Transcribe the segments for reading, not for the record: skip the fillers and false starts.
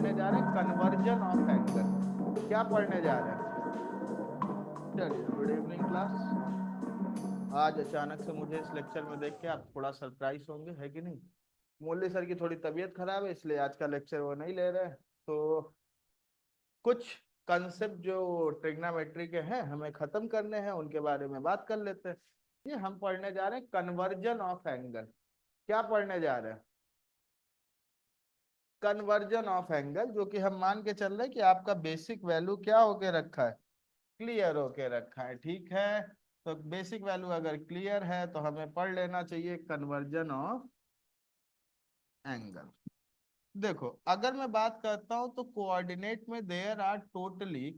पढ़ने जा रहे हैं कन्वर्जन ऑफ एंगल। क्या पढ़ने जा रहे हैं? चलिए, गुड इवनिंग क्लास। आज अचानक से मुझे इस लेक्चर में देख के आप थोड़ा सरप्राइज होंगे, है कि नहीं? मुरली सर की थोड़ी तबीयत खराब है, इसलिए आज का लेक्चर वो नहीं ले रहे हैं। तो कुछ कंसेप्ट जो ट्रिग्नोमेट्री के हैं हमें खत्म करने हैं, उनके बारे में बात कर लेते हैं। ये हम पढ़ने जा रहे हैं कन्वर्जन ऑफ एंगल। क्या पढ़ने जा रहे हैं? कन्वर्जन ऑफ एंगल, जो कि हम मान के चल रहे हैं कि आपका बेसिक वैल्यू क्या होके रखा है, क्लियर होके रखा है। ठीक है, तो बेसिक वैल्यू अगर क्लियर है तो हमें पढ़ लेना चाहिए कन्वर्जन ऑफ एंगल। देखो, अगर मैं बात करता हूं तो कोऑर्डिनेट में there are totally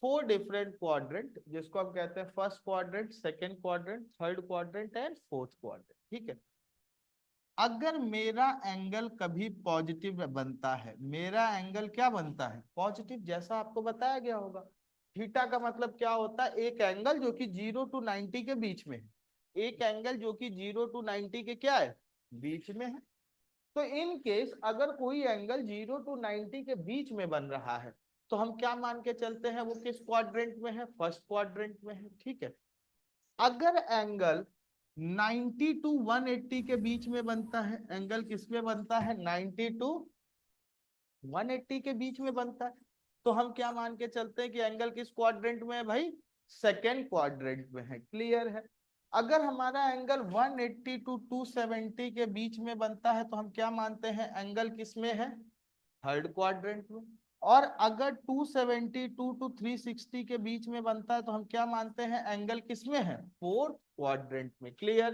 4 different quadrant, जिसको हम कहते हैं first quadrant, second quadrant, third quadrant and fourth quadrant. ठीक है, अगर मेरा एंगल कभी पॉजिटिव बनता है, मेरा एंगल क्या बनता है? पॉजिटिव, जैसा आपको बताया गया होगा। थीटा का मतलब क्या होता है? एक एंगल जो कि 0 to 90 के बीच में है। एक एंगल जो कि 0 to 90 के क्या है, बीच में है। तो इन केस अगर कोई एंगल 0 to 90 के बीच में बन रहा है तो हम क्या मान के चलते हैं? वो किस क्वाड्रेंट में है? फर्स्ट क्वाड्रेंट में है। ठीक है, अगर एंगल 90 to 180 के बीच में बनता है, एंगल किस में बनता है? 90 to 180 के बीच में बनता है, तो हम क्या मान के चलते हैं कि एंगल किस क्वाड्रेंट में है भाई? सेकेंड क्वाड्रेंट में है। क्लियर है? अगर हमारा एंगल 180 to 270 के बीच में बनता है तो हम क्या मानते हैं? एंगल किस में है? थर्ड क्वाड्रेंट में। और अगर 272 to 360 के बीच में बनता है तो हम क्या मानते हैं? एंगल किस में है? फोर्थ क्वाड्रेंट में। क्लियर?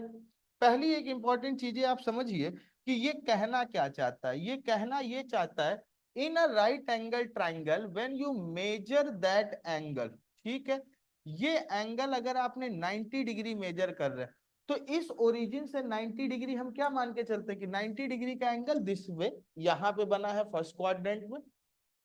पहली एक इंपॉर्टेंट चीजें आप समझिए कि ये कहना क्या चाहता है। ये कहना ये चाहता है, in a right angle triangle when you measure that angle. ठीक है, ये एंगल अगर आपने 90 डिग्री मेजर कर रहे हैं तो इस ओरिजिन से 90 डिग्री हम क्या मान के चलते हैं कि 90 डिग्री का एंगल दिस वे यहां पे बना है फर्स्ट क्वाड्रेंट में।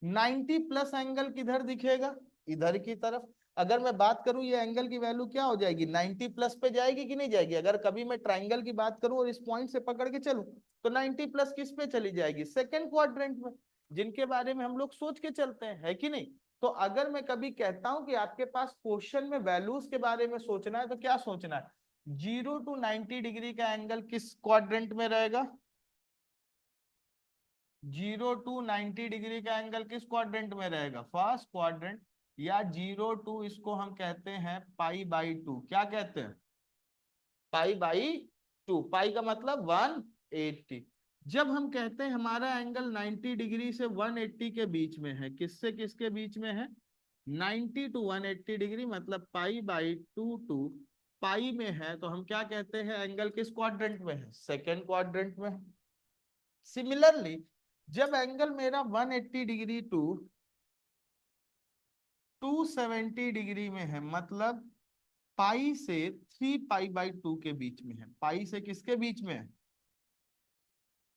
90 प्लस एंगल किधर दिखेगा? इधर की तरफ। अगर मैं बात करूं ये एंगल की वैल्यू क्या हो जाएगी? 90 प्लस पे जाएगी कि नहीं जाएगी? अगर कभी मैं ट्राइंगल की बात करूं और इस पॉइंट से पकड़ के चलूं तो 90 प्लस किस पे चली जाएगी? सेकेंड क्वाड्रेंट में, जिनके बारे में हम लोग सोच के चलते हैं, है कि नहीं? तो अगर मैं कभी कहता हूं कि आपके पास क्वेश्चन में वैल्यूज के बारे में सोचना है तो क्या सोचना है? 0 to 90 डिग्री का एंगल किस क्वाड्रेंट में रहेगा? 0 to 90 डिग्री का एंगल किस क्वाड्रेंट में रहेगा? First quadrant. या 0 to इसको हम कहते हैं पाई/2। क्या कहते हैं? पाई/2। पाई का मतलब 180। जब हम कहते हैं हमारा एंगल 90 डिग्री से 180 के बीच में है, किससे किसके बीच में है? 90 to 180 डिग्री, मतलब पाई/2 टू पाई में है, तो हम क्या कहते हैं? एंगल किस क्वाड्रेंट में है? सेकेंड क्वाड्रेंट में है। सिमिलरली, जब एंगल मेरा 180 डिग्री टू 270 डिग्री में है, मतलब पाई से 3 पाई/2 के बीच में है। पाई से किसके बीच में है?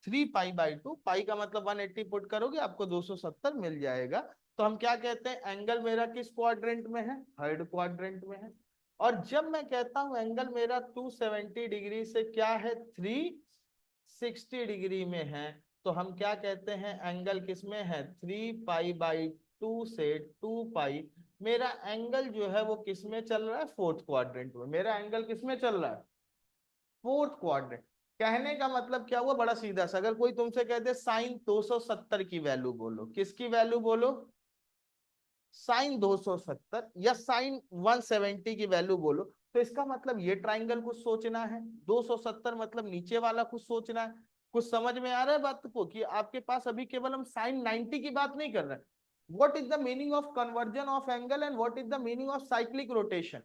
3 पाई/2। पाई का मतलब 180 पुट करोगे आपको 270 मिल जाएगा। तो हम क्या कहते हैं? एंगल मेरा किस क्वाड्रेंट में है? थर्ड क्वाड्रेंट में है। और जब मैं कहता हूं एंगल मेरा 270 डिग्री से क्या है? 360 डिग्री में है, तो हम क्या कहते हैं? एंगल किस में है? 3 पाई/2 से 2 पाई। मेरा एंगल जो है वो किस में चल रहा है? फोर्थ क्वाड्रेंट में। मेरा एंगल किस में चल रहा है? Fourth quadrant. कहने का मतलब क्या हुआ? बड़ा सीधा सा, अगर कोई तुमसे कहते साइन 270 की वैल्यू बोलो, किसकी वैल्यू बोलो? साइन 270 या साइन 170 की वैल्यू बोलो, तो इसका मतलब ये ट्राइंगल कुछ सोचना है, 270 मतलब नीचे वाला कुछ सोचना है। कुछ समझ में आ रहा है बात को कि आपके पास अभी केवल हम साइन 90 की बात नहीं कर रहे हैं। What is the meaning of conversion of angle and what is the meaning of cyclic rotation?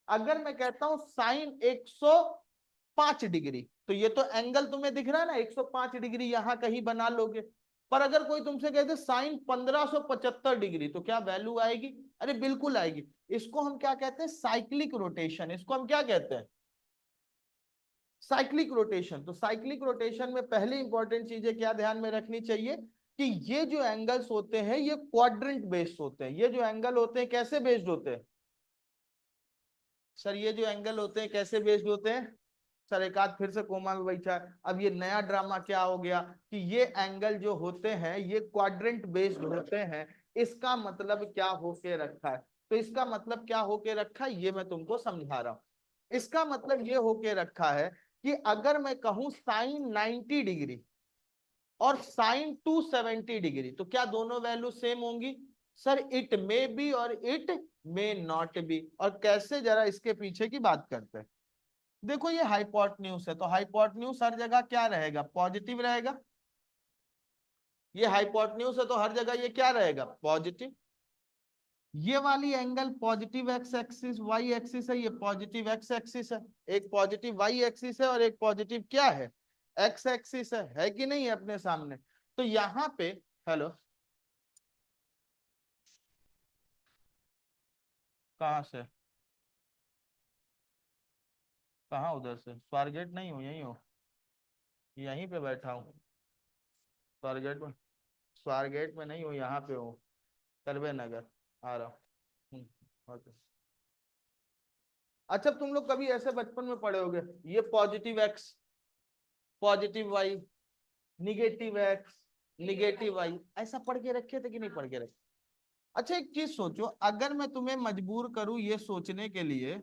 अगर मैं कहता हूं साइन 105 डिग्री, तो ये तो एंगल तुम्हें दिख रहा है ना, 105 डिग्री यहां कहीं बना लोगे। पर अगर कोई तुमसे कहते साइन 1575 डिग्री, तो क्या वैल्यू आएगी? अरे बिल्कुल आएगी। इसको हम क्या कहते हैं? Cyclic rotation. इसको हम क्या कहते हैं? Cyclic rotation. तो साइक्लिक रोटेशन में पहली इंपॉर्टेंट चीजें क्या ध्यान में रखनी चाहिए कि ये जो एंगल्स होते हैं ये क्वाड्रेंट बेस्ड होते हैं। ये जो एंगल होते हैं कैसे बेस्ड होते हैं? सर ये जो एंगल होते हैं कैसे बेस्ड होते हैं? सर एक आध फिर से कोमा में बैठा है। अब ये नया ड्रामा क्या हो गया कि ये एंगल जो होते हैं ये क्वाड्रेंट बेस्ड होते हैं। इसका मतलब क्या होके रखा है? तो इसका मतलब क्या होके रखा है ये मैं तुमको समझा रहा हूं। इसका मतलब ये होके रखा है कि अगर मैं कहूं साइन 90 डिग्री और साइन 270 डिग्री, तो क्या दोनों वैल्यू सेम होंगी? सर इट मे बी और इट मे नॉट बी। और कैसे, जरा इसके पीछे की बात करते हैं। देखो ये हाइपोटेन्यूज है, तो हाइपोटेन्यूज हर जगह क्या रहेगा? पॉजिटिव रहेगा। ये हाइपोटेन्यूज है तो हर जगह ये क्या रहेगा? पॉजिटिव। ये वाली angle positive X axis Y axis है, ये पॉजिटिव एक्स एक्सिस है। एक पॉजिटिव वाई एक्सिस है और एक पॉजिटिव क्या है? एक्स एक्सिस है कि नहीं है अपने सामने? तो यहाँ पे, हेलो, कहाँ से? कहाँ उधर से? स्वारगेट नहीं हूँ, यहीं हूँ, यहीं पे बैठा हूँ। स्वारगेट में? स्वारगेट में नहीं हूँ, यहाँ पे हूँ, करबे नगर आ रहा हूँ। ओके। अच्छा तुम लोग कभी ऐसे बचपन में पढ़े होगे, ये positive X, positive Y, negative X, negative Y, ऐसा पढ़ के रखे थे कि नहीं पढ़ के रखे? अच्छा एक चीज सोचो, अगर मैं तुम्हें मजबूर करूं ये सोचने के लिए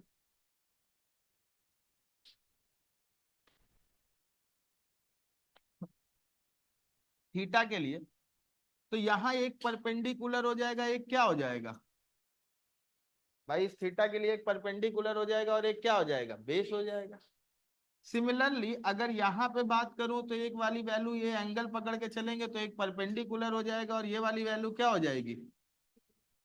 थीटा के लिए, तो यहाँ एक परपेंडिकुलर हो जाएगा, एक क्या हो जाएगा भाई? इस थीटा के लिए एक परपेंडिकुलर हो जाएगा और एक क्या हो जाएगा? बेस हो जाएगा। सिमिलरली अगर यहाँ पे बात करूं तो एक वाली वैल्यू, ये एंगल पकड़ के चलेंगे तो एक परपेंडिकुलर हो जाएगा और ये वाली वैल्यू क्या हो जाएगी?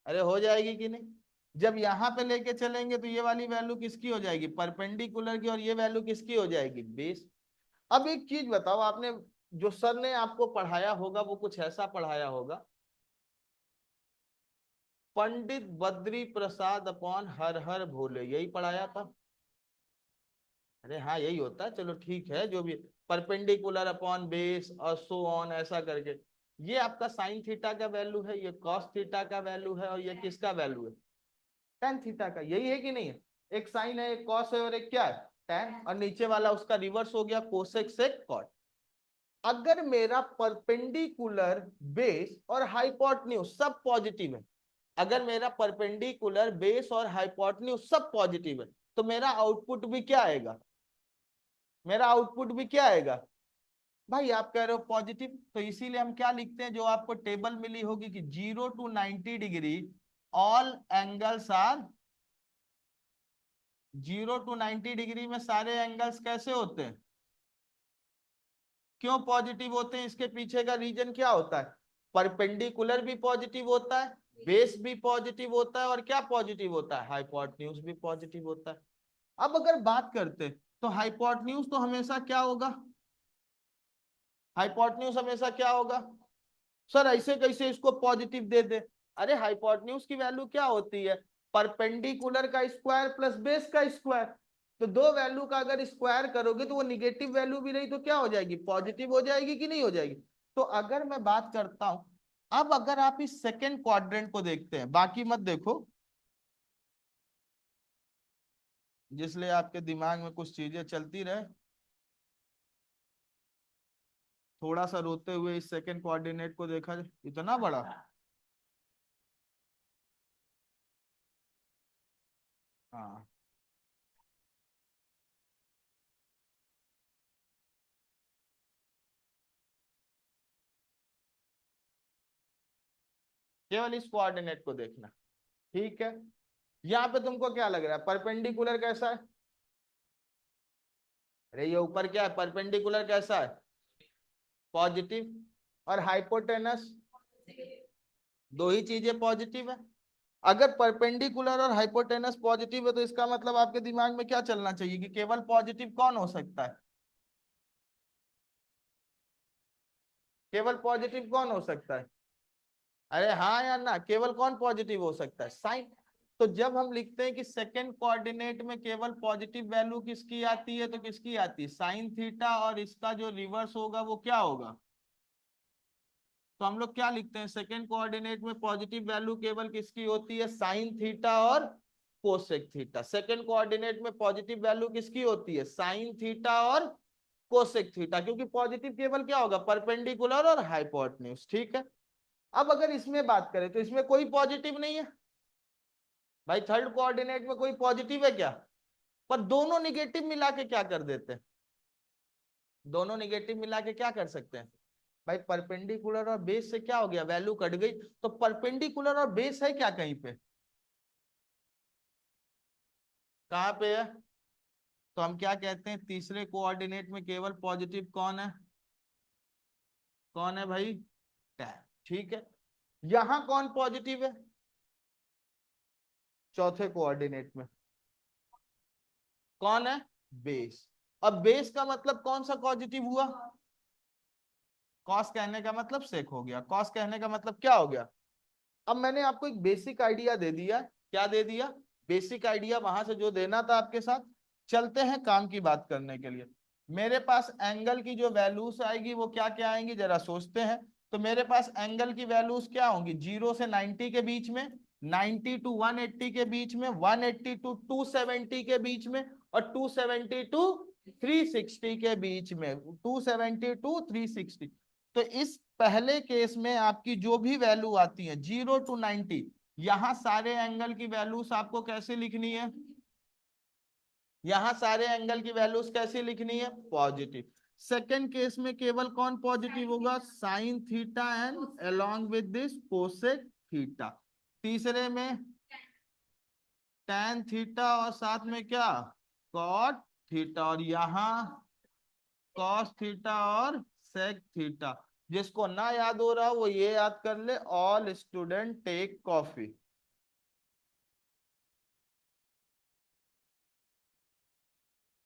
अरे हो जाएगी कि नहीं? जब यहाँ पे लेके चलेंगे तो ये वाली वैल्यू किसकी हो जाएगी? परपेंडिकुलर की, और ये वैल्यू किसकी हो जाएगी? बेस। अब एक चीज बताओ, आपने जो सर ने आपको पढ़ाया होगा वो कुछ ऐसा पढ़ाया होगा, पंडित बद्री प्रसाद अपॉन हर हर भोले, यही पढ़ाया था? अरे हाँ यही होता है, चलो ठीक है, जो भी परपेंडिकुलर अपॉन बेस और सो ऑन ऐसा करके। ये आपका साइन थीटा का वैल्यू है, ये कॉस थीटा का वैल्यू है, और ये किसका वैल्यू है? टेन थीटा का। यही है कि नहीं है? एक साइन है, एक कॉस है और एक क्या है? टेन। और नीचे वाला उसका रिवर्स हो गया, कोसेक सेक कॉट। अगर मेरा परपेंडिकुलर बेस और हाइपोटेन्यूज सब पॉजिटिव है, अगर मेरा परपेंडिकुलर बेस और हाइपोटेन्यूज सब पॉजिटिव है, तो मेरा आउटपुट भी क्या आएगा? मेरा आउटपुट भी क्या आएगा? भाई आप कह रहे हो पॉजिटिव, तो इसीलिए हम क्या लिखते हैं, जो आपको टेबल मिली होगी कि 0 to 90 degree all angles are, 0 to 90 degree में सारे एंगल्स कैसे होते हैं? क्यों पॉजिटिव होते हैं? इसके पीछे का रीजन क्या होता है? परपेंडिकुलर भी पॉजिटिव होता है, बेस भी पॉजिटिव होता है, और क्या पॉजिटिव होता है? हाइपोटेन्यूज भी पॉजिटिव होता है। अब अगर बात करते तो हाइपोटेन्यूज तो हमेशा क्या होगा? हाइपोटेन्यूज हमेशा क्या होगा? सर ऐसे कैसे इसको पॉजिटिव दे दे? अरे हाइपोटेन्यूज की वैल्यू क्या होती है? परपेंडिकुलर का स्क्वायर प्लस बेस का स्क्वायर। तो दो वैल्यू का अगर स्क्वायर करोगे तो वो निगेटिव वैल्यू भी रही तो क्या हो जाएगी? पॉजिटिव हो जाएगी कि नहीं हो जाएगी? तो अगर मैं बात करता हूं, अब अगर आप इस सेकेंड क्वाड्रेंट को देखते हैं, बाकी मत देखो, जिसलिए आपके दिमाग में कुछ चीजें चलती रहे, थोड़ा सा रोते हुए इस सेकेंड कोऑर्डिनेट को देखा जाए, इतना बड़ा। हाँ केवल इस कोऑर्डिनेट को देखना, ठीक है? यहाँ पे तुमको क्या लग रहा है, परपेंडिकुलर कैसा है? अरे ये ऊपर क्या है, परपेंडिकुलर कैसा है? पॉजिटिव। और हाइपोटेनस, दो ही चीजें पॉजिटिव है। अगर परपेंडिकुलर और हाइपोटेनस पॉजिटिव है तो इसका मतलब आपके दिमाग में क्या चलना चाहिए कि केवल पॉजिटिव कौन हो सकता है? केवल पॉजिटिव कौन हो सकता है? अरे हाँ या ना, केवल कौन पॉजिटिव हो सकता है? साइन। तो जब हम लिखते हैं कि सेकेंड कोऑर्डिनेट में केवल पॉजिटिव वैल्यू किसकी आती है, तो किसकी आती है? साइन थीटा, और इसका जो रिवर्स होगा वो क्या होगा? तो हम लोग क्या लिखते हैं, सेकेंड कोऑर्डिनेट में पॉजिटिव वैल्यू केवल किसकी होती है? साइन थीटा और कोसेक थीटा। सेकंड कोऑर्डिनेट में पॉजिटिव वैल्यू किसकी होती है, साइन थीटा और कोसेक थीटा, क्योंकि पॉजिटिव केवल क्या होगा, परपेंडिकुलर और हाइपोटेन्यूज। ठीक है, अब अगर इसमें बात करें तो इसमें कोई पॉजिटिव नहीं है भाई, थर्ड कोऑर्डिनेट में कोई पॉजिटिव है क्या, पर दोनों निगेटिव मिला के क्या कर देते हैं, दोनों निगेटिव मिला के क्या कर सकते हैं भाई, परपेंडिकुलर और बेस से क्या हो गया, वैल्यू कट गई, तो परपेंडिकुलर और बेस है क्या कहीं पे, कहां पे है, तो हम क्या कहते हैं, तीसरे कोऑर्डिनेट में केवल पॉजिटिव कौन है, कौन है भाई, टैन। ठीक है, यहां कौन पॉजिटिव है, चौथे कोऑर्डिनेट में कौन है, बेस। अब बेस का मतलब कौन सा पॉजिटिव हुआ, कॉस कहने का मतलब सेक हो गया, कॉस कहने का मतलब क्या हो गया। अब मैंने आपको एक बेसिक आइडिया दे दिया, क्या दे दिया, बेसिक आइडिया वहां से जो देना था आपके साथ। चलते हैं काम की बात करने के लिए। मेरे पास एंगल की जो वैल्यूज आएगी वो क्या क्या आएंगी, जरा सोचते हैं। तो मेरे पास एंगल की वैल्यूज क्या होंगी, 0 से 90 के बीच में, 90 टू 180 के बीच में, 180 टू 270 के बीच में, और 270 टू 360 के बीच में, 270 टू 360। तो इस पहले केस में आपकी जो भी वैल्यू आती है 0 to 90, यहां सारे एंगल की वैल्यूज आपको कैसे लिखनी है, यहां सारे एंगल की वैल्यूज कैसे लिखनी है, पॉजिटिव। सेकेंड केस में केवल कौन पॉजिटिव होगा, sine theta and along with this cosec theta. तीसरे में टैन थीटा और साथ में क्या, कॉट थीटा, और यहां कॉस थीटा और सेक थीटा। जिसको ना याद हो रहा वो ये याद कर ले, all student take coffee.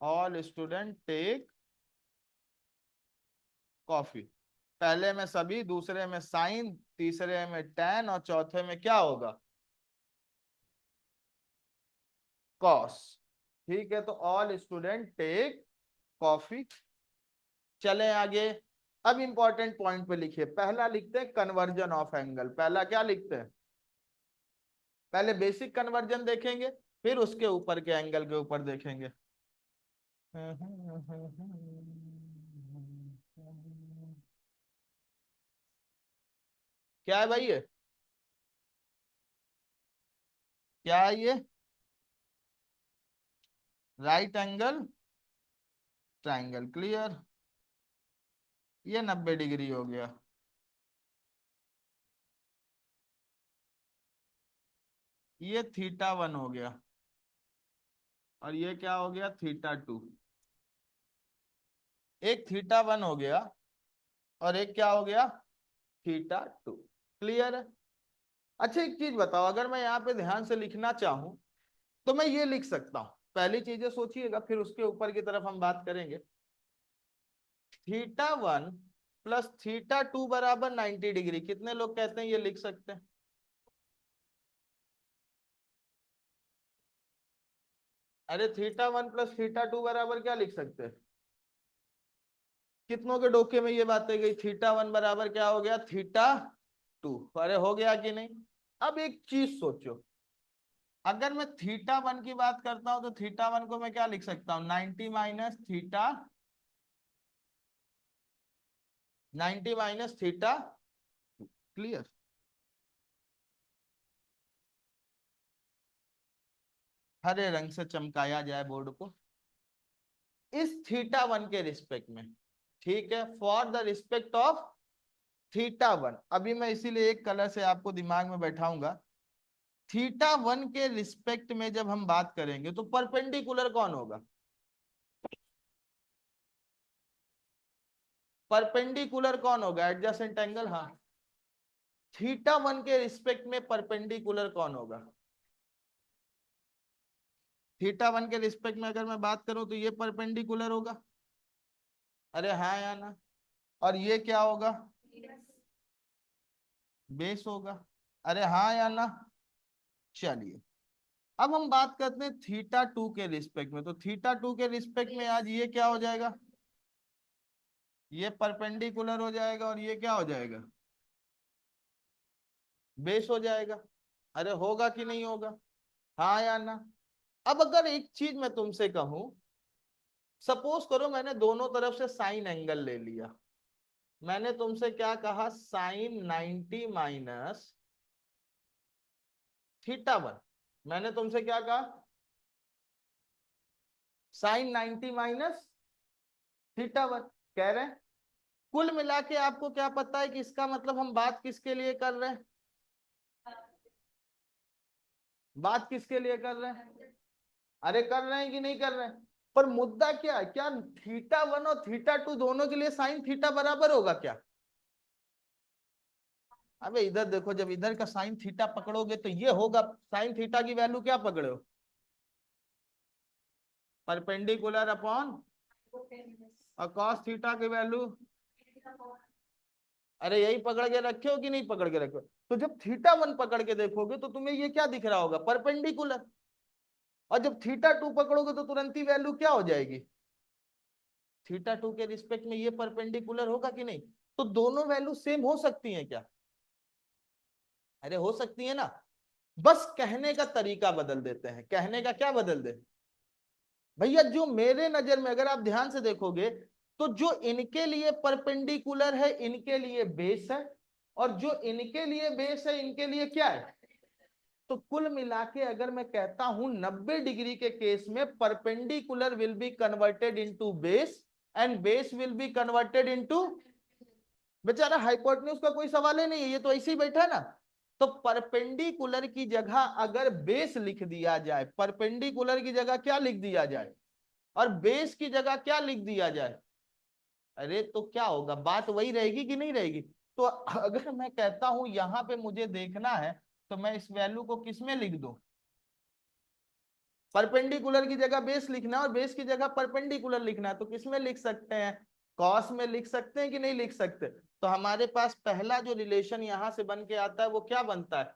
All student take coffee. पहले में सभी, दूसरे में साइन, तीसरे में टैन, और चौथे में क्या होगा, कॉस। ठीक है, तो ऑल स्टूडेंट टेक कॉफी। चले आगे। अब इंपॉर्टेंट पॉइंट पे लिखिए, पहला लिखते हैं कन्वर्जन ऑफ एंगल। पहला क्या लिखते हैं, पहले बेसिक कन्वर्जन देखेंगे, फिर उसके ऊपर के एंगल के ऊपर देखेंगे। क्या है भाई ये, क्या है ये, राइट एंगल ट्राइंगल, क्लियर। ये 90 डिग्री हो गया, ये θ1 हो गया, और ये क्या हो गया, θ2। एक θ1 हो गया और एक क्या हो गया, θ2। क्लियर है। अच्छा एक चीज बताओ, अगर मैं यहाँ पे ध्यान से लिखना चाहूं तो मैं ये लिख सकता हूँ, पहली चीजें सोचिएगा फिर उसके ऊपर की तरफ हम बात करेंगे। θ1 प्लस θ2 बराबर 90 डिग्री, कितने लोग कहते हैं ये लिख सकते हैं, अरे θ1 प्लस θ2 बराबर क्या लिख सकते हैं, कितनों के डोके में ये बातें गई, θ1 बराबर क्या हो गया, θ2। अरे हो गया कि नहीं। अब एक चीज सोचो, अगर मैं θ1 की बात करता हूं तो θ1 को मैं क्या लिख सकता हूं, 90 minus theta, 90 minus theta. Clear. हरे रंग से चमकाया जाए बोर्ड को, इस θ1 के रिस्पेक्ट में। ठीक है, फॉर द रिस्पेक्ट ऑफ θ1। अभी मैं इसीलिए एक कलर से आपको दिमाग में बैठाऊंगा। θ1 के रिस्पेक्ट में जब हम बात करेंगे तो परपेंडिकुलर कौन होगा, परपेंडिकुलर कौन होगा, एडजेसेंट एंगल, हाँ। θ1 के रिस्पेक्ट में परपेंडिकुलर कौन होगा, θ1 के रिस्पेक्ट में अगर मैं बात करूं तो ये परपेंडिकुलर होगा, अरे हाँ या ना, और ये क्या होगा, बेस होगा, अरे हाँ या ना। चलिए, अब हम बात करते हैं θ2 के रिस्पेक्ट में, तो θ2 के रिस्पेक्ट में आज ये क्या हो जाएगा, ये परपेंडिकुलर हो जाएगा, और ये क्या हो जाएगा, बेस हो जाएगा। अरे होगा कि नहीं होगा, हाँ या ना? अब अगर एक चीज मैं तुमसे कहूं, सपोज करो मैंने दोनों तरफ से साइन एंगल ले लिया, मैंने तुमसे क्या कहा, साइन 90 माइनस थीटा 1। मैंने तुमसे क्या कहा, साइन 90 माइनस थीटा 1 कह रहे हैं। कुल मिला के आपको क्या पता है कि इसका मतलब हम बात किसके लिए कर रहे हैं, बात किसके लिए कर रहे हैं? अरे कर रहे हैं कि नहीं कर रहे हैं? पर मुद्दा क्या है, क्या थीटा 1 और थीटा 2 दोनों के लिए साइन थीटा बराबर होगा क्या? अबे इधर देखो, जब इधर का साइन थीटा पकड़ोगे तो ये होगा, साइन थीटा की वैल्यू क्या पकड़े हो, परपेंडिकुलर अपॉन, और कॉस थीटा की वैल्यू, अरे यही पकड़ के रखे हो कि नहीं पकड़ के रखे हो? तो जब थीटा 1 पकड़ के देखोगे तो तुम्हें ये क्या दिख रहा होगा, परपेंडिकुलर। और जब थीटा 2 पकड़ोगे तो तुरंत ही वैल्यू क्या हो जाएगी, थीटा 2 के रिस्पेक्ट में ये परपेंडिकुलर होगा कि नहीं? तो दोनों वैल्यू सेम हो सकती हैं क्या? अरे हो सकती है ना, बस कहने का तरीका बदल देते हैं। कहने का क्या बदल दे भैया, जो मेरे नजर में अगर आप ध्यान से देखोगे तो जो इनके लिए परपेंडिकुलर है इनके लिए बेस है, और जो इनके लिए बेस है इनके लिए क्या है? तो कुल मिला के अगर मैं कहता हूं 90 डिग्री के केस में perpendicular will be converted into base and base will be converted into, बेचारा हाइपोटेन्यूज का कोई सवाल ही नहीं है, ये तो ऐसे ही बैठा ना। तो परपेंडिकुलर की जगह अगर बेस लिख दिया जाए, परपेंडिकुलर की जगह क्या लिख दिया जाए, और बेस की जगह क्या लिख दिया जाए, अरे तो क्या होगा, बात वही रहेगी कि नहीं रहेगी? तो अगर मैं कहता हूं यहां पे मुझे देखना है, तो मैं इस वैल्यू को किस में लिख दूं, परपेंडिकुलर की जगह बेस लिखना है और बेस की जगह परपेंडिकुलर लिखना है, तो किस में लिख सकते हैं, कॉस में लिख सकते हैं कि नहीं लिख सकते? तो हमारे पास पहला जो रिलेशन यहां से बन के आता है वो क्या बनता है,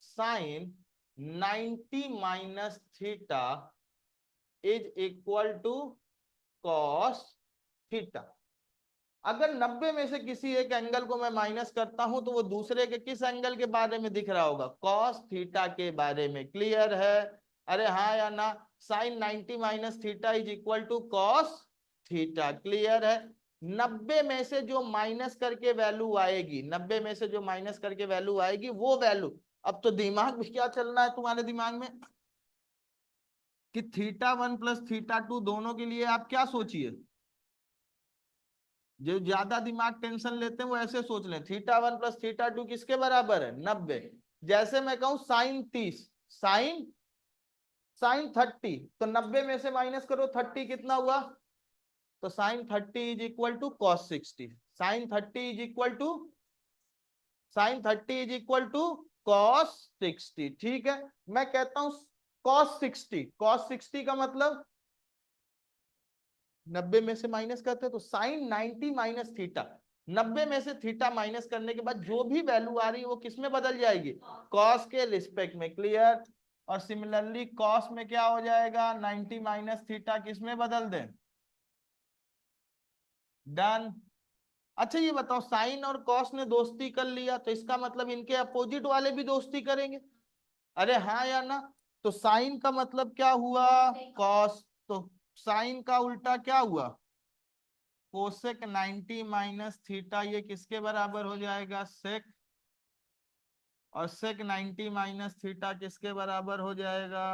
sine 90 minus theta is equal to cos theta. अगर 90 में से किसी एक एंगल को मैं माइनस करता हूं तो वो दूसरे के किस एंगल के बारे में दिख रहा होगा, कॉस थीटा के बारे में। क्लियर है? अरे हाँ या ना? Sine 90 minus theta is equal to cos theta. Clear है? 90 में से जो माइनस करके वैल्यू आएगी, 90 में से जो माइनस करके वैल्यू आएगी वो वैल्यू, अब तो दिमाग में क्या चलना है तुम्हारे दिमाग में, कि थीटा 1 प्लस थीटा 2 दोनों के लिए आप क्या सोचिए, जो ज्यादा दिमाग टेंशन लेते हैं वो ऐसे सोच लें, थीटा 1 प्लस थीटा 2 किसके बराबर है, 90। जैसे मैं कहूं साइन 30, साइन साइन 30, तो 90 में से माइनस करो 30 कितना हुआ, तो sine 30 is equal to cos 60। Sine 30 is equal to, sine 30 is equal to cos 60। ठीक है, मैं कहता हूं कॉस 60, कॉस 60 का मतलब 90 में से माइनस करते हैं तो साइन 90 माइनस थीटा, 90 में से थीटा माइनस करने के बाद जो भी वैल्यू आ रही है वो किस में बदल जाएगी, कॉस के रिस्पेक्ट में। क्लियर? और सिमिलरली कॉस में क्या हो जाएगा, 90 माइनस थीटा किस में बदल दें, डन। अच्छा ये बताओ, साइन और कॉस ने दोस्ती कर लिया तो इसका मतलब इनके अपोजिट वाले भी दोस्ती करेंगे, अरे हाँ या ना? तो साइन का मतलब क्या हुआ, कॉस, तो साइन का उल्टा क्या हुआ, कोसेक 90 माइनस थीटा, ये किसके बराबर हो जाएगा, सेक। और सेक 90 माइनस थीटा किसके बराबर हो जाएगा,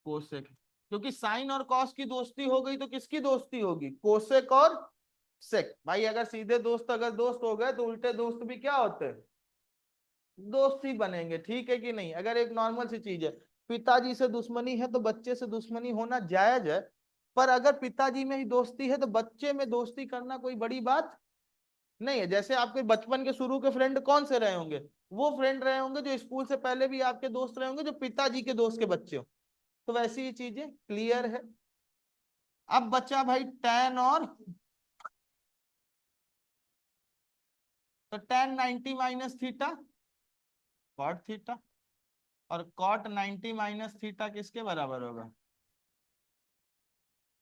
कोसेक। क्योंकि साइन और कॉस की दोस्ती हो गई तो किसकी दोस्ती होगी, कोसेक और सेक। भाई अगर सीधे दोस्त अगर दोस्त हो गए तो उल्टे दोस्त भी क्या होते हैं, दोस्ती बनेंगे। ठीक है कि नहीं? अगर एक नॉर्मल सी चीज है, पिताजी से दुश्मनी है तो बच्चे से दुश्मनी होना जायज है, पर अगर पिताजी में ही दोस्ती है तो बच्चे में दोस्ती करना कोई बड़ी बात नहीं है। जैसे आपके बचपन के शुरू के फ्रेंड कौन से रहे होंगे, वो फ्रेंड रहे होंगे जो स्कूल से पहले भी आपके दोस्त रहे होंगे, जो पिताजी के दोस्त के बच्चे हो। तो वैसी ही चीजें। क्लियर है? अब बचा भाई tan, और तो tan 90 minus theta cot theta, और कॉट 90 माइनस थीटा किसके बराबर होगा,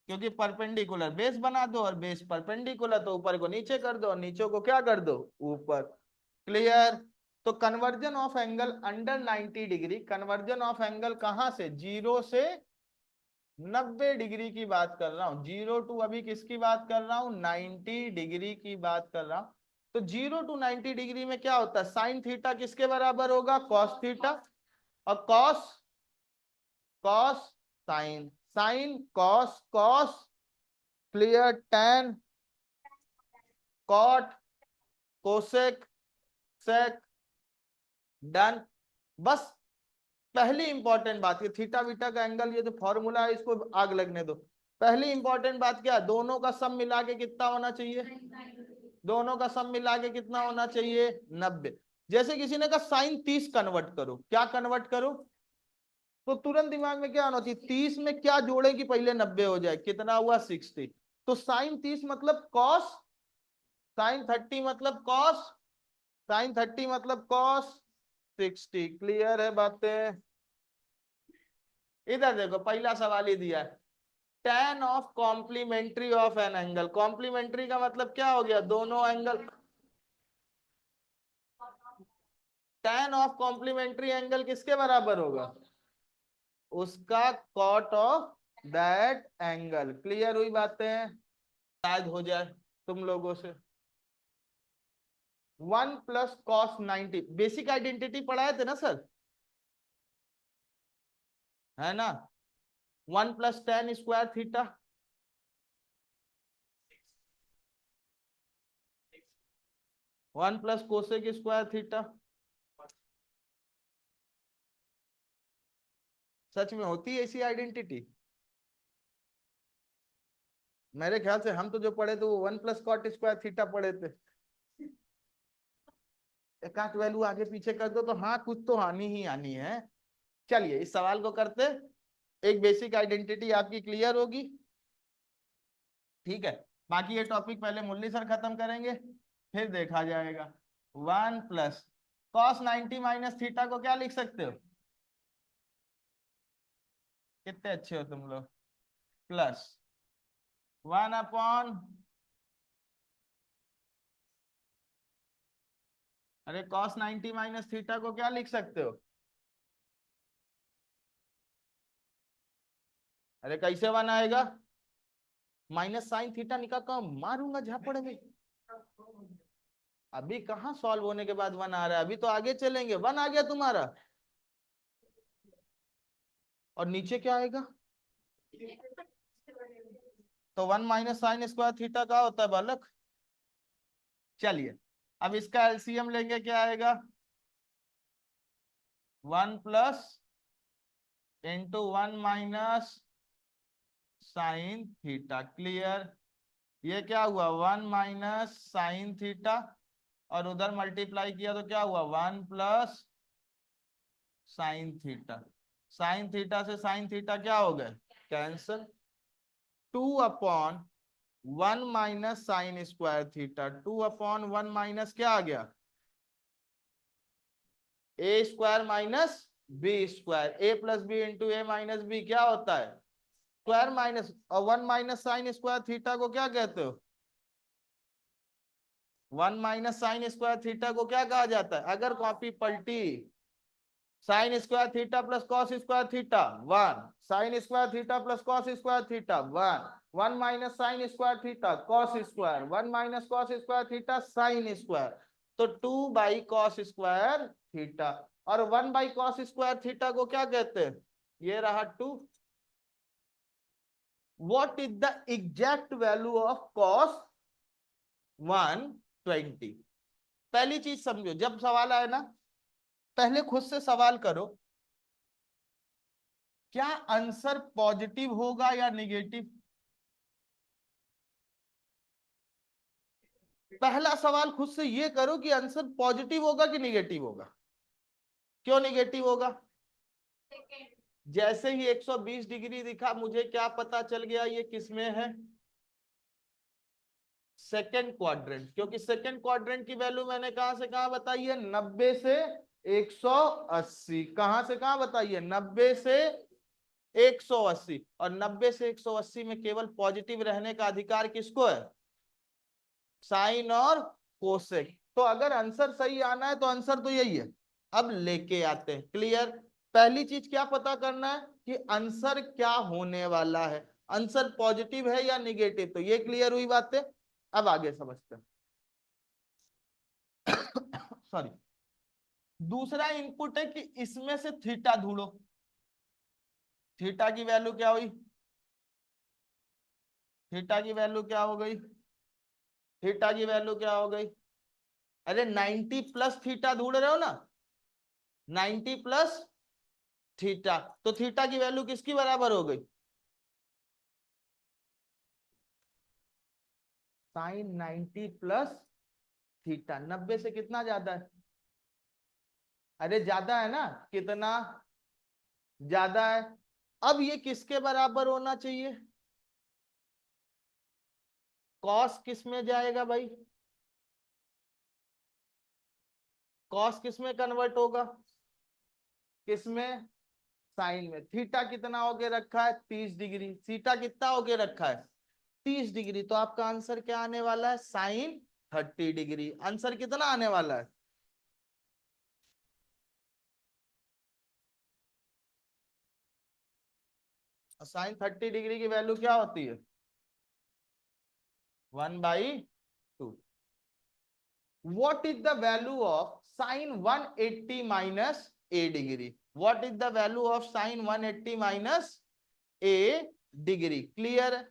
क्योंकि परपेंडिकुलर बेस बना दो और बेस परपेंडिकुलर, तो ऊपर को नीचे कर दो और नीचे को क्या कर दो, ऊपर। क्लियर? तो conversion of angle under 90 degree, conversion of angle कहां से, 0 से 90 डिग्री की बात कर रहा हूं। 0 टू अभी किसकी बात कर रहा हूं, 90 डिग्री की बात कर रहा हूं। तो 0 टू 90 डिग्री में क्या होता है, साइन थीटा किसके बराबर होगा, कॉस थीटा। और cos, cos sine, sine cos, cos clear, tan cot cosec sec, done. बस पहली इंपॉर्टेंट बात, ये थीटा वीटा का एंगल, ये जो फॉर्मूला है इसको आग लगने दो। पहली इंपॉर्टेंट बात क्या है, दोनों का सम मिला के कितना होना चाहिए, दोनों का सम मिला के कितना होना चाहिए, 90। जैसे किसी ने कहा साइन 30 कन्वर्ट करो, क्या कन्वर्ट करो, तो तुरंत दिमाग में क्या आना चाहिए, 30 में क्या जोड़े कि पहले 90 हो जाए, कितना हुआ 60। तो साइन 30 मतलब कॉस, साइन 30 मतलब कॉस, साइन 30 मतलब कॉस 60। क्लियर है बातें। इधर देखो पहला सवाल ही दिया है, tan of complementary of an angle. Complementary का मतलब क्या हो गया, दोनों angle. tan of complementary angle किसके बराबर होगा, उसका cot of that angle. Clear हुई बातें, शायद हो जाए तुम लोगों से। 1 प्लस कॉस 90, बेसिक आइडेंटिटी पढ़ाए थे ना सर, है ना। 1 plus tan square theta, 1 plus cosec square theta. सच में होती है ऐसी आइडेंटिटी, मेरे ख्याल से हम तो जो पढ़े थे वो 1 प्लस कॉट स्क्वायर थीटा पढ़े थे। एक आध वैल्यू आगे पीछे कर दो तो हाँ कुछ तो आनी ही आनी है। चलिए इस सवाल को करते, एक बेसिक आइडेंटिटी आपकी क्लियर होगी, ठीक है। बाकी ये टॉपिक पहले मुरली सर खत्म करेंगे, फिर देखा जाएगा। 1 प्लस कॉस 90 माइनस थीटा को क्या लिख सकते हो, कितने अच्छे हो तुम लोग, प्लस 1 अपॉन, अरे कॉस 90 माइनस थीटा को क्या लिख सकते हो, अरे कैसे 1 आएगा, माइनस साइन थीटा निकाल का मारूंगा झापड़ में। अभी कहाँ सॉल्व होने के बाद 1 आ रहा है, अभी तो आगे चलेंगे। 1 आ गया तुम्हारा, और नीचे क्या आएगा, तो 1 माइनस साइन स्क्वायर थीटा का होता है बालक। चलिए अब इसका एलसीएम लेंगे, क्या आएगा, 1 plus into 1 minus sine theta. Clear, ये क्या हुआ 1 माइनस साइन थीटा, और उधर मल्टीप्लाई किया तो क्या हुआ 1 plus sine theta. Sine theta से साइन थीटा क्या हो गए, cancel. 2 upon 1 minus sine square theta, 2 upon 1 minus क्या आ गया, ए स्क्वायर माइनस बी स्क्वायर, ए प्लस बी इंटू ए माइनस बी क्या होता है, स्क्वायर माइनस, और 1 माइनस साइन स्क्वायर थीटा को क्या कहते हो, 1 माइनस साइन स्क्वायर थीटा को क्या कहा जाता है, अगर कॉपी पलटी, sine square theta plus cos square theta 1, sine square theta plus cos square theta 1, 1 minus sine square theta cos square, 1 minus cos square theta sine square, तो 2 by cos square theta. और 1 by cos square theta को क्या कहते हैं, ये रहा 2। What is the exact value of cos 120। पहली चीज समझो, जब सवाल आए ना पहले खुद से सवाल करो, क्या आंसर पॉजिटिव होगा या निगेटिव। पहला सवाल खुद से ये करो कि आंसर पॉजिटिव होगा कि निगेटिव होगा। क्यों निगेटिव होगा, जैसे ही 120 डिग्री दिखा मुझे क्या पता चल गया ये किसमें है, सेकेंड क्वाड्रेंट, क्योंकि सेकेंड क्वाड्रेंट की वैल्यू मैंने कहां से कहां बताई है, 90 से 180। कहां से कहां बताइए, 90 से 180, और 90 से 180 में केवल पॉजिटिव रहने का अधिकार किसको है, साइन और कोसेक। तो अगर आंसर सही आना है तो आंसर तो यही है। अब लेके आते हैं। क्लियर। पहली चीज क्या पता करना है कि आंसर क्या होने वाला है, आंसर पॉजिटिव है या निगेटिव। तो ये क्लियर हुई बातें। अब आगे समझते हैं। सॉरी। दूसरा इनपुट है कि इसमें से थीटा ढूंढो। थीटा की वैल्यू क्या हुई? थीटा की वैल्यू क्या हो गई? थीटा की वैल्यू क्या हो गई? अरे 90 प्लस थीटा ढूंढ रहे हो ना, 90 प्लस थीटा। तो थीटा की वैल्यू किसकी बराबर हो गई? Sign 90 plus theta. 90 से कितना ज्यादा है? अरे ज्यादा है ना, कितना ज्यादा है? अब ये किसके बराबर होना चाहिए? कॉस किस में जाएगा भाई? कॉस किस में कन्वर्ट होगा? किस में? साइन में। थीटा कितना होके रखा है? 30 डिग्री। थीटा कितना होके रखा है? 30 डिग्री। तो आपका आंसर क्या आने वाला है? Sign 30 degree. आंसर कितना आने वाला है? साइन 30 डिग्री की वैल्यू क्या होती है? 1/2। What is the value of sin 180 minus a degree? What is the value of sin 180 minus a degree? Clear है?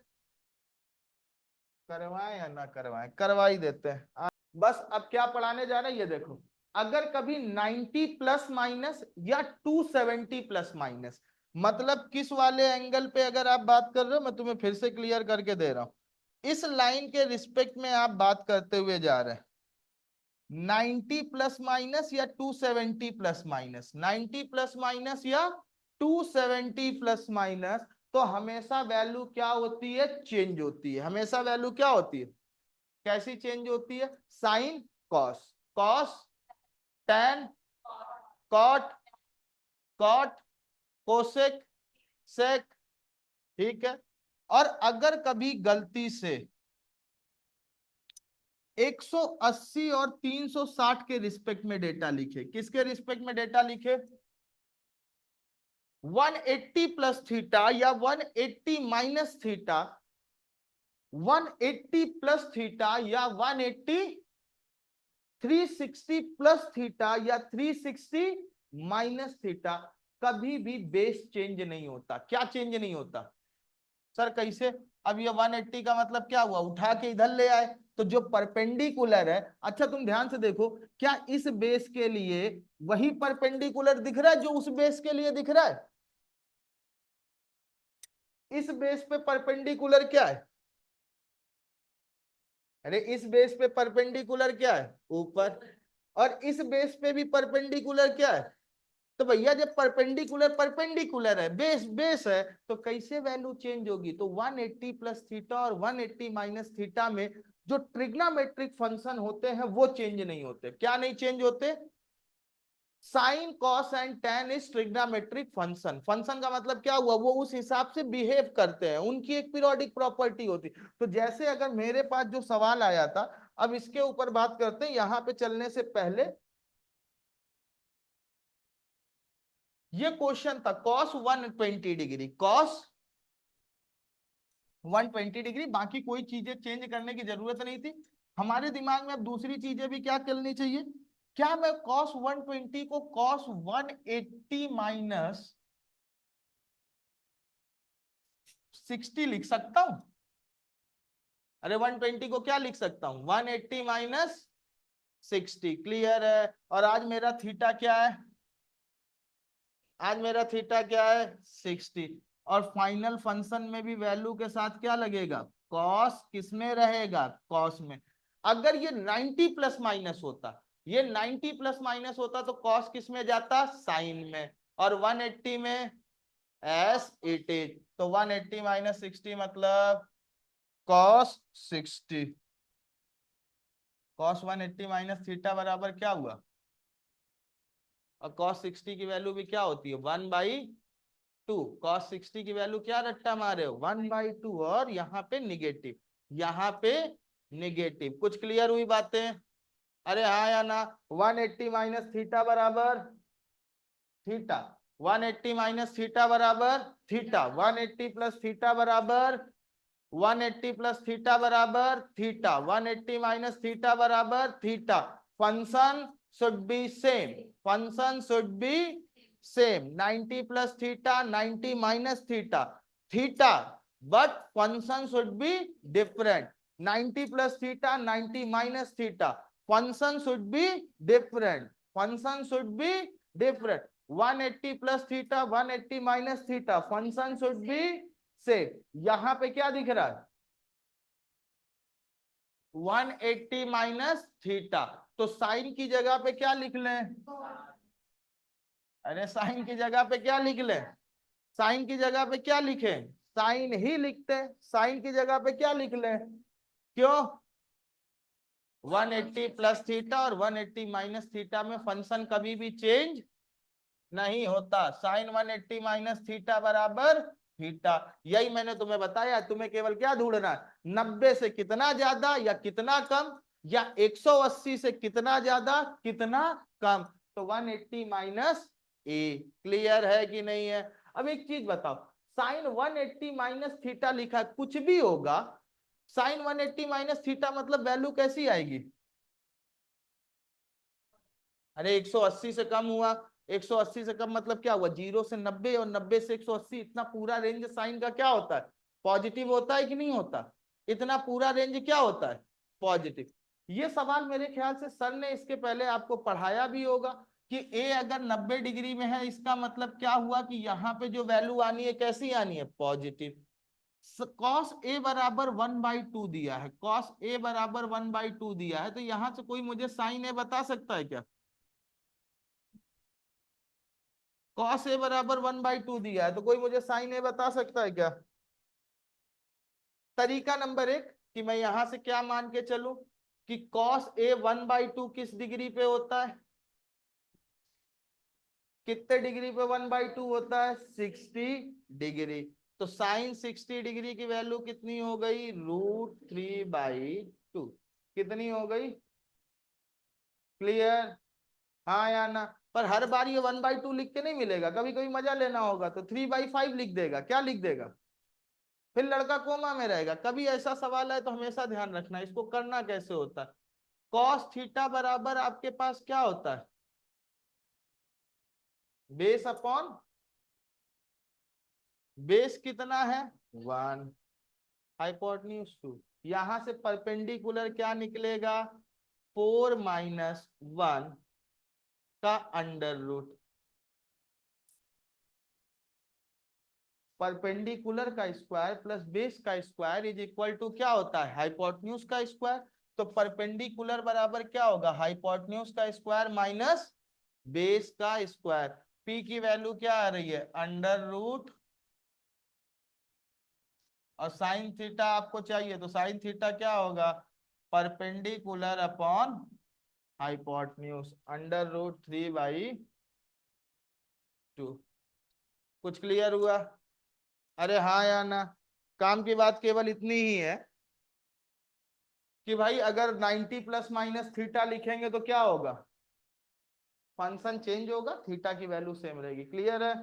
करवाएं या ना करवाएं? करवा ही देते हैं। बस अब क्या पढ़ाने जा रहे हैं ये देखो। अगर कभी 90 प्लस माइनस या 270 प्लस माइनस, मतलब किस वाले एंगल पे अगर आप बात कर रहे हो, मैं तुम्हें फिर से क्लियर करके दे रहा हूं। इस लाइन के रिस्पेक्ट में आप बात करते हुए जा रहे हैं। 90 प्लस माइनस या 270 प्लस माइनस, 90 प्लस माइनस या 270 प्लस माइनस, तो हमेशा वैल्यू क्या होती है? चेंज होती है। हमेशा वैल्यू क्या होती है? कैसी चेंज होती है? Sine cos, cos tan, cot, cot cosec, sec. ठीक है। और अगर कभी गलती से 180 और 360 के रिस्पेक्ट में डेटा लिखे, किसके रिस्पेक्ट में डेटा लिखे? 180 प्लस थीटा या 180 माइनस थीटा, 180 प्लस थीटा या 180, 360 प्लस थीटा या 360 माइनस थीटा, कभी भी बेस चेंज नहीं होता। क्या चेंज नहीं होता? सर कैसे? अब ये 180 का मतलब क्या हुआ? उठा के इधर ले आए, तो जो परपेंडिकुलर है, अच्छा तुम ध्यान से देखो, क्या इस बेस के लिए वही परपेंडिकुलर दिख रहा है जो उस बेस के लिए दिख रहा है? इस बेस पे परपेंडिकुलर क्या है? अरे इस बेस पे परपेंडिकुलर क्या है? ऊपर। और इस बेस पे भी परपेंडिकुलर क्या है? तो भैया जब परपेंडिकुलर परपेंडिकुलर है, बेस बेस है, तो कैसे वैल्यू चेंज होगी? तो 180 प्लस थीटा और 180 माइनस थीटा में जो ट्रिग्नोमेट्रिक फंक्शन होते हैं वो चेंज नहीं होते। क्या नहीं चेंज होते? Sine cos and ten is trigonometric function. Function का मतलब क्या हुआ? वो उस हिसाब से बिहेव करते हैं, उनकी एक पीरियोडिक प्रॉपर्टी होती। तो जैसे अगर मेरे पास जो सवाल आया था, अब इसके ऊपर बात करते हैं। यहां पे चलने से पहले ये क्वेश्चन था कॉस 120 डिग्री, कॉस 120 डिग्री। बाकी कोई चीजें चेंज करने की जरूरत नहीं थी। हमारे दिमाग में अब दूसरी चीजें भी क्या करनी चाहिए? क्या मैं कॉस 120 को कॉस 180 माइनस 60 लिख सकता हूं? अरे 120 को क्या लिख सकता हूं? 180 माइनस 60। क्लियर है? और आज मेरा थीटा क्या है? आज मेरा थीटा क्या है? 60। और फाइनल फंक्शन में भी वैल्यू के साथ क्या लगेगा? कॉस किस में रहेगा? कॉस में। अगर ये 90 प्लस माइनस होता, ये 90 प्लस माइनस होता, तो कॉस किस में जाता? साइन में। और 180 में एस इट इज। तो 180 माइनस 60 मतलब कॉस 60। कॉस 180 माइनस थीटा बराबर क्या हुआ? और कॉस 60 की वैल्यू भी क्या होती है? 1/2। कॉस 60 की वैल्यू क्या रट्टा मारे हो? 1/2। और यहाँ पे निगेटिव, यहाँ पे निगेटिव। कुछ क्लियर हुई बातें? अरे हाँ या ना? 180 माइनस थीटा बराबर थीटा, 180 माइनस थीटा बराबर थीटा, 180 प्लस थीटा बराबर 180 प्लस थीटा बराबर थीटा, 180 माइनस थीटा बराबर theta. Function should be same, function should be same. 90 plus theta, 90 minus theta, theta, but function should be different. 90 plus theta, 90 minus theta, function should be different, function should be different. 180 plus theta, 180 minus theta, function should be से। यहां पे क्या दिख रहा है? 180 minus theta, तो sign की जगह पे क्या लिख लें? अरे साइन की जगह पे क्या लिख लें? साइन की जगह पे क्या लिखें? साइन ही लिखते हैं, साइन की जगह पे क्या लिख लें? क्यों? 180 प्लस थीटा और 180 माइनस थीटा में फंक्शन कभी भी चेंज नहीं होता। साइन 180 माइनस थीटा बराबर थीटा। यही मैंने तुम्हें बताया, तुम्हें केवल क्या ढूंढना है? 90 से कितना ज्यादा या कितना कम, या 180 से कितना ज्यादा कितना कम। तो 180 माइनस ए। क्लियर है कि नहीं है? अब एक चीज बताओ, साइन 180 माइनस थीटा लिखा है, कुछ भी होगा, साइन 180 माइनस थीटा मतलब वैल्यू कैसी आएगी? अरे 180 से कम हुआ, 180 से कम मतलब क्या हुआ? 0 से 90 और 90 से 180, इतना पूरा रेंज साइन का क्या होता है? पॉजिटिव होता है कि नहीं होता? इतना पूरा रेंज क्या होता है? पॉजिटिव। ये सवाल मेरे ख्याल से सर ने इसके पहले आपको पढ़ाया भी होगा कि ए अगर 90 डिग्री में है, इसका मतलब क्या हुआ कि यहाँ पे जो वैल्यू आनी है कैसी आनी है? पॉजिटिव। कॉस ए बराबर 1/2 दिया है, कॉस ए बराबर 1/2 दिया है, तो यहां से कोई मुझे साइन ए बता सकता है क्या? कॉस ए बराबर 1/2 दिया है, तो कोई मुझे साइन ए बता सकता है क्या? तरीका नंबर एक, कि मैं यहां से क्या मान के चलूं कि कॉस ए 1/2 किस डिग्री पे होता है? कितने डिग्री पे 1/2 होता है? 60 डिग्री। तो साइन 60 डिग्री की वैल्यू कितनी हो गई? √3/2। कितनी हो गई? क्लियर? हाँ या ना? पर हर बार ये 1/2 लिख के नहीं मिलेगा, कभी कभी मजा लेना होगा तो 3/5 लिख देगा। क्या लिख देगा? फिर लड़का कोमा में रहेगा। कभी ऐसा सवाल है तो हमेशा ध्यान रखना, इसको करना कैसे होता है। कॉस थीटा बराबर आपके पास क्या होता है? बेस अपॉन बेस कितना है? 1, हाइपोटेन्यूज 2। यहां से परपेंडिकुलर क्या निकलेगा? 4 - 1 का अंडर रूट। परपेंडिकुलर का स्क्वायर प्लस बेस का स्क्वायर इज इक्वल टू क्या होता है? हाइपोटेन्यूज का स्क्वायर। तो परपेंडिकुलर बराबर क्या होगा? हाइपोटेन्यूज का स्क्वायर माइनस बेस का स्क्वायर। पी की वैल्यू क्या आ रही है? Under root. और साइन थीटा आपको चाहिए, तो साइन थीटा क्या होगा? Perpendicular upon hypotenuse, √3/2। कुछ क्लियर हुआ? अरे हाँ या ना? काम की बात केवल इतनी ही है कि भाई अगर 90 प्लस माइनस थीटा लिखेंगे तो क्या होगा? फंक्शन चेंज होगा, थीटा की वैल्यू सेम रहेगी। क्लियर है?